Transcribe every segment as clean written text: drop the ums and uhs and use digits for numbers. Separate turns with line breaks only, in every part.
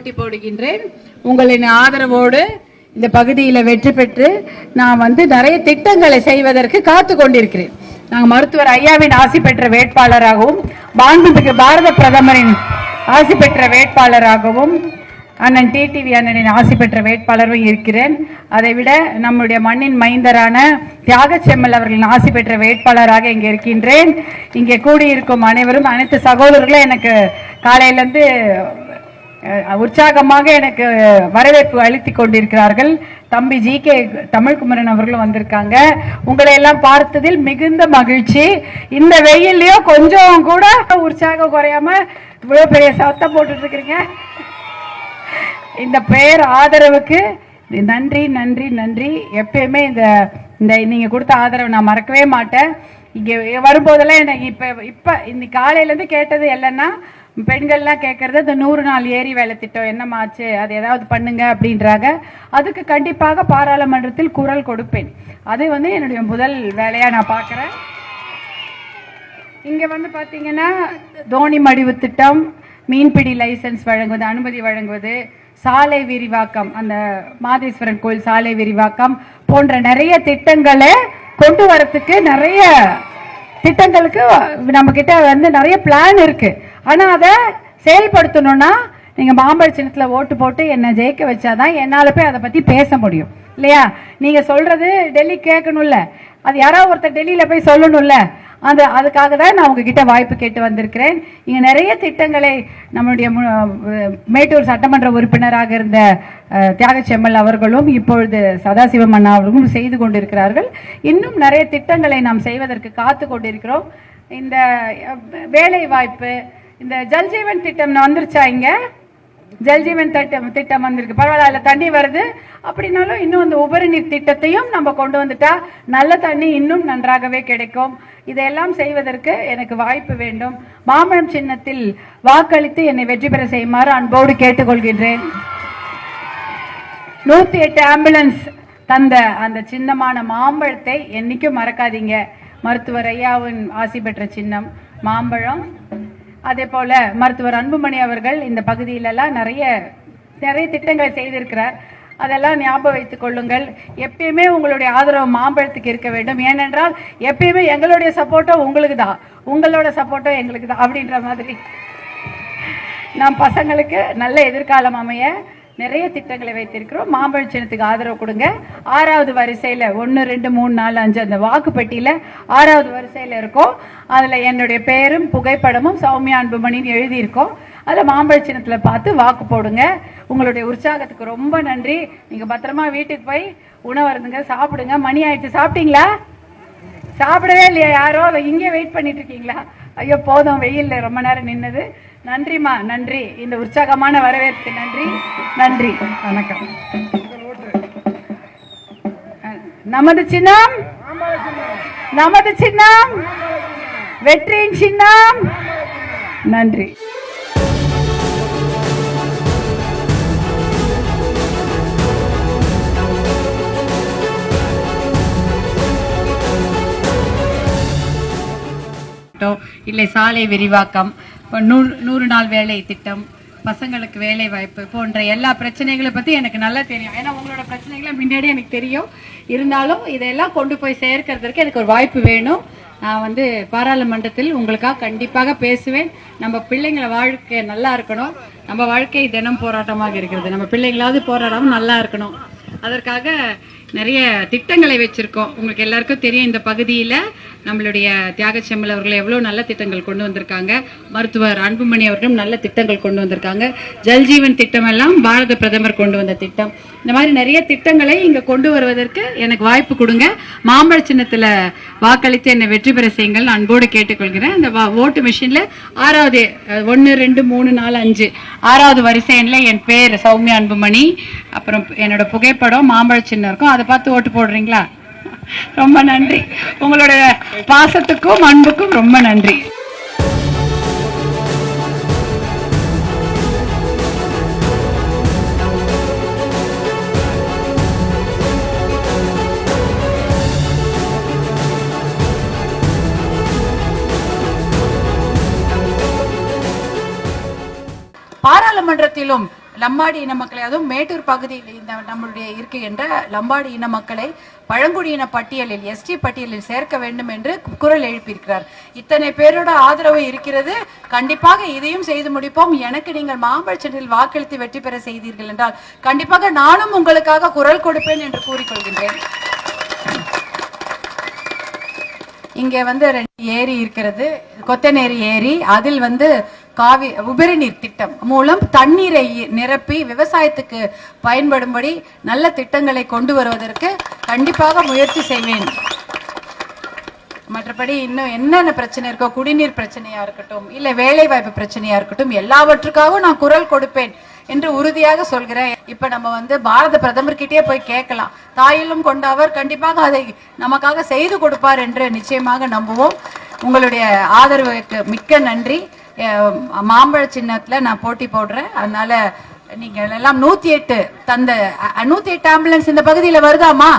போட்டி போடுகின்றேன். உங்களின் ஆதரவோடு இந்த பகுதியில் வெற்றி பெற்று நான் நிறைய திட்டங்களை செய்வதற்கு காத்து கொண்டிருக்கிறேன். நாங்கள் மருத்துவர் ஐயாவின் ஆசி பெற்ற வேட்பாளராகவும் மாண்புமிகு பாரத பிரதமரின் ஆசி பெற்ற வேட்பாளராகவும் அண்ணன் டிடிவி அண்ணனின் ஆசி பெற்ற வேட்பாளரும் இருக்கிறேன். அதைவிட நம்முடைய மண்ணின் மைந்தரான தியாக செம்மல் அவர்களின் ஆசி பெற்ற வேட்பாளராக இங்கே இருக்கின்றேன். இங்கே கூடியிருக்கும் அனைவரும், அனைத்து சகோதரர்களும் எனக்கு காலையிலிருந்து உற்சாகமாக எனக்கு வரவேற்பு அளித்துக் கொண்டிருக்கிறார்கள். தம்பி ஜி.கே. தமிழ்குமரன் அவர்களும் வந்திருக்காங்க. உங்களை எல்லாம் பார்த்ததில் மிகுந்த மகிழ்ச்சி. இந்த வெயிலையும் கொஞ்சம் கூட உற்சாகம் குறையாம இவ்வளவு பெரிய சத்தம் போட்டுட்டு இருக்கிறீங்க. இந்த பெயர் ஆதரவுக்கு நன்றி நன்றி நன்றி. எப்பயுமே இந்த நீங்க கொடுத்த ஆதரவு நான் மறக்கவே மாட்டேன். இங்க வரும்போதெல்லாம் எனக்கு இப்ப இன்னைக்கு காலையில இருந்து கேட்டது இல்லைன்னா பெண்கள்லாம் கேட்கறது இந்த 100 நாள் ஏரி வேலை திட்டம் என்னமாச்சு, அது ஏதாவது பண்ணுங்க அப்படின்றாங்க. அதுக்கு கண்டிப்பாக பாராளுமன்றத்தில் குரல் கொடுப்பேன். அது என்னுடைய முதல் வேலையா நான் பார்க்குறேன். இங்க பாத்தீங்கன்னா தோணி மடிவு திட்டம், மீன்பிடி லைசன்ஸ் வழங்குவது, அனுமதி வழங்குவது, சாலை விரிவாக்கம், அந்த மாதேஸ்வரன் கோயில் சாலை விரிவாக்கம் போன்ற நிறைய திட்டங்களை கொண்டு வரத்துக்கு நிறைய திட்டங்களுக்கு நம்ம கிட்ட நிறைய பிளான் இருக்கு. ஆனா அதை செயல்படுத்தணும்னா நீங்க மாம்பழ சின்னத்துல ஓட்டு போட்டு என்ன ஜெயிக்க வச்சாதான் என்னால போய் அதை பத்தி பேச முடியும் இல்லையா? நீங்க சொல்றது டெல்லி கேட்கணும்ல, அது யாராவது ஒருத்தர் டெல்லியில போய் சொல்லணும்ல. அதுக்காக தான் நான் உங்ககிட்ட வாய்ப்பு கேட்டு வந்திருக்கிறேன். இங்க நிறைய திட்டங்களை நம்முடைய மேட்டூர் சட்டமன்ற உறுப்பினராக இருந்த தியாக செம்மல் அவர்களும் இப்பொழுது சதாசிவம் அண்ணா அவர்களும் செய்து கொண்டிருக்கிறார்கள். இன்னும் நிறைய திட்டங்களை நாம் செய்வதற்கு காத்து கொண்டிருக்கிறோம். இந்த வேலை வாய்ப்பு, இந்த ஜல்ஜீவன் திட்டம் வந்துருச்சா? இங்க ஜல்ஜீவன் திட்டம் வந்திருக்கு, பரவாயில்ல, தண்ணி வருது. அப்படின்னாலும் இன்னும் அந்த உபரி நீர் திட்டத்தையும் நம்ம கொண்டு வந்துட்டா நல்ல தண்ணி இன்னும் நன்றாகவே கிடைக்கும். இதையெல்லாம் செய்வதற்கு எனக்கு வாய்ப்பு வேண்டும். மாம்பழம் சின்னத்தில் வாக்களித்து என்னை வெற்றி பெற செய்யுமாறு அன்போடு கேட்டுக்கொள்கின்றேன். 108 ஆம்புலன்ஸ் தந்த அந்த சின்னமான மாம்பழத்தை என்னைக்கும் மறக்காதீங்க. மருத்துவர் ஐயாவின் ஆசி பெற்ற சின்னம் மாம்பழம். அதே போல மருத்துவர் அன்புமணி அவர்கள் இந்த பகுதியிலெல்லாம் நிறைய திட்டங்களை செய்திருக்கிறார். அதெல்லாம் ஞாபகம் வைத்துக் கொள்ளுங்கள். எப்பயுமே உங்களுடைய ஆதரவு மாம்பழத்துக்கு இருக்க வேண்டும். ஏனென்றால் எப்பயுமே எங்களுடைய சப்போர்ட்டும் உங்களுக்கு தான், உங்களோட சப்போர்ட்டும் எங்களுக்கு தான் அப்படின்ற மாதிரி நம் பசங்களுக்கு நல்ல எதிர்காலம் அமைய நிறைய திட்டங்களை வைத்திருக்கிறோம். மாம்பழ சின்னத்துக்கு ஆதரவு கொடுங்க. 6வது வரிசையில் 1 2 3 4 5 அந்த வாக்குப்பெட்டியில் 6வது வரிசையில் இருக்கும். அதில் என்னுடைய பேரும் புகைப்படமும் சௌமியா அன்புமணின்னு எழுதியிருக்கோம். அதில் மாம்பழ சின்னத்தில் பார்த்து வாக்கு போடுங்க. உங்களுடைய உற்சாகத்துக்கு ரொம்ப நன்றி. நீங்கள் பத்திரமா வீட்டுக்கு போய் உணவருந்துங்க, சாப்பிடுங்க. மணி ஆயிடுச்சு. சாப்பிட்டீங்களா? சாப்பிடவே இல்லையா? யாரோ இங்கே வெயிட் பண்ணிட்டு இருக்கீங்களா? ஐயோ போதும், வெயில்ல ரொம்ப நேரம் நின்னது. நன்றிமா, நன்றி. இந்த உற்சாகமான வரவேற்பு நன்றி நன்றி. வணக்கம். நமது சின்னம், நமது சின்னம், வெற்றியின் சின்னம். நன்றி. இல்லை சாலை விரிவாக்கம், 100 நாள் வேலை திட்டம், பசங்களுக்கு வேலை வாய்ப்பு போன்ற எல்லா பிரச்சனைகளை பத்தி எனக்கு நல்லா தெரியும். ஏன்னா உங்களோட பிரச்சனைகளை முன்னாடி எனக்கு தெரியும். இருந்தாலும் இதெல்லாம் கொண்டு போய் சேர்க்கறதுக்கு எனக்கு ஒரு வாய்ப்பு வேணும். நான் பாராளுமன்றத்தில் உங்களுக்காக கண்டிப்பாக பேசுவேன். நம்ம பிள்ளைங்கள வாழ்க்கை நல்லா இருக்கணும். நம்ம வாழ்க்கை தினம் போராட்டமாக இருக்கிறது. நம்ம பிள்ளைங்களாவது போராடாம நல்லா இருக்கணும். அதற்காக நிறைய திட்டங்களை வச்சிருக்கோம். உங்களுக்கு எல்லாருக்கும் தெரியும், இந்த பகுதியில் நம்மளுடைய தியாக செம்மல் அவர்கள் எவ்வளோ நல்ல திட்டங்கள் கொண்டு வந்திருக்காங்க. மருத்துவர் அன்புமணி அவர்களும் நல்ல திட்டங்கள் கொண்டு வந்திருக்காங்க. ஜல்ஜீவன் திட்டம் எல்லாம் பாரத பிரதமர் கொண்டு வந்த திட்டம். இந்த மாதிரி நிறைய திட்டங்களை இங்கே கொண்டு வருவதற்கு எனக்கு வாய்ப்பு கொடுங்க. மாம்பழ சின்னத்தில் வாக்களித்து என்னை வெற்றி பெற செய்யுங்கள் அன்போடு கேட்டுக்கொள்கிறேன். இந்த ஓட்டு மிஷினில் 6வது 1 2 3 4 5 6வது வரிசையில் என் பேர் சௌமியா அன்புமணி, அப்புறம் என்னோட புகைப்படம், மாம்பழ சின்னம் இருக்கும். அதை பார்த்து ஓட்டு போடுறீங்களா? ரொம்ப நன்றி. உங்களோட பாசத்துக்கும் அன்புக்கும் ரொம்ப நன்றி.
பாராளுமன்ற நாடாளுமன்றத்திலும் லம்பாடி இன மக்களை, அதுவும் மேட்டூர் பகுதியில் இந்த நம்மளுடைய இருக்கின்ற லம்பாடி இன மக்களை பழங்குடியின பட்டியலில், எஸ்டி பட்டியலில் சேர்க்க வேண்டும் என்று குரல் எழுப்பியிருக்கிறார். இத்தனை பேரோட ஆதரவு இருக்கிறது. கண்டிப்பாக இதையும் செய்து முடிப்போம். எனக்கு நீங்கள் மாம்பழச்செடியில் வாக்களித்து வெற்றி பெற செய்தீர்கள் என்றால் கண்டிப்பாக நானும் உங்களுக்காக குரல் கொடுப்பேன் என்று கூறிக்கொள்கின்றேன். இங்கே வந்து 2 ஏரி இருக்கிறது, கொத்தனேரி ஏரி. அதில் வந்து உபரி நீர் திட்டம் மூலம் தண்ணீரை நிரப்பி விவசாயத்துக்கு பயன்படும்படி நல்ல திட்டங்களை கொண்டு வருவதற்கு கண்டிப்பாக முயற்சி செய்வேன். மற்றபடி இன்னும் என்னென்ன பிரச்சனை இருக்கோ, குடிநீர் பிரச்சனையா இருக்கட்டும், இல்ல வேலை வாய்ப்பு பிரச்சனையா இருக்கட்டும், எல்லாவற்றுக்காகவும் நான் குரல் கொடுப்பேன் என்று உறுதியாக சொல்கிறேன். இப்ப நம்ம வந்து பாரத பிரதமர் கிட்டே போய் கேட்கலாம். தாயிலும் கொண்ட அவர் கண்டிப்பாக அதை நமக்காக செய்து கொடுப்பார் என்று நிச்சயமாக நம்புவோம். உங்களுடைய ஆதரவுக்கு மிக்க நன்றி. மாம்பழ சின்னத்துல நான் போட்டி போடுறேன். அதனால நீங்க எல்லாம் 108 தந்த 108 ஆம்புலன்ஸ் இந்த பகுதியில வருதாமா?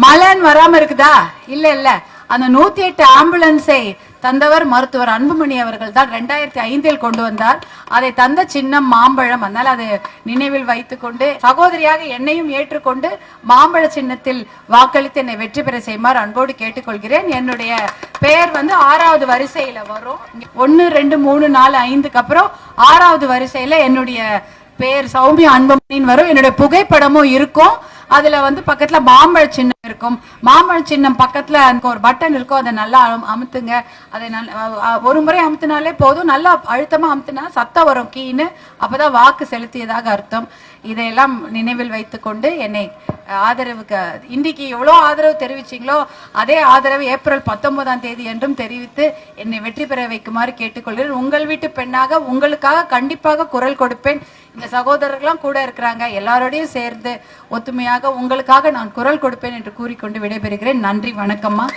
மழைன்னு வராம இருக்குதா? இல்ல அந்த 108 ஆம்புலன்ஸை தந்தவர் மருத்துவர் அன்புமணி அவர்கள் தான் 2005 கொண்டு வந்தார். அதை தந்த சின்னம் மாம்பழம். அதனால அதை நினைவில் வைத்துக் கொண்டு சகோதரியாக என்னையும் ஏற்றுக்கொண்டு மாம்பழ சின்னத்தில் வாக்களித்து என்னை வெற்றி பெற செய்யுமாறு அன்போடு கேட்டுக்கொள்கிறேன். என்னுடைய பெயர் வந்து 6வது வரிசையில வரும். 1 2 3 4 5க்கு அப்புறம் 6வது வரிசையில என்னுடைய பெயர் சௌமியா அன்புமணின்னு வரும். என்னுடைய புகைப்படமும் இருக்கும். அதுல வந்து பக்கத்துல மாம்பழ சின்னம் இருக்கும். மாம்பழ சின்னம் பக்கத்துல ஒரு பட்டன் இருக்கும். அதை நல்லா அமுத்துங்க. அதை ஒரு முறை அமுத்தினாலே போதும். நல்லா அழுத்தமா அமுத்தினா சத்தம் வரும், கீன்னு. அப்பதான் வாக்கு செலுத்தியதாக அர்த்தம். இதையெல்லாம் நினைவில் வைத்துக் கொண்டு என்னை ஆதரவுக்கு இன்னைக்கு எவ்வளோ ஆதரவு தெரிவிச்சீங்களோ அதே ஆதரவு ஏப்ரல் 19ஆம் தேதி என்றும் தெரிவித்து என்னை வெற்றி பெற வைக்குமாறு கேட்டுக்கொள்கிறேன். உங்கள் வீட்டு பெண்ணாக உங்களுக்காக கண்டிப்பாக குரல் கொடுப்பேன். இந்த சகோதரர்களும் கூட இருக்கிறாங்க. எல்லாரோடையும் சேர்ந்து ஒத்துமையாக உங்களுக்காக நான் குரல் கொடுப்பேன் என்று கூறிக்கொண்டு விடைபெறுகிறேன். நன்றி, வணக்கம்மா.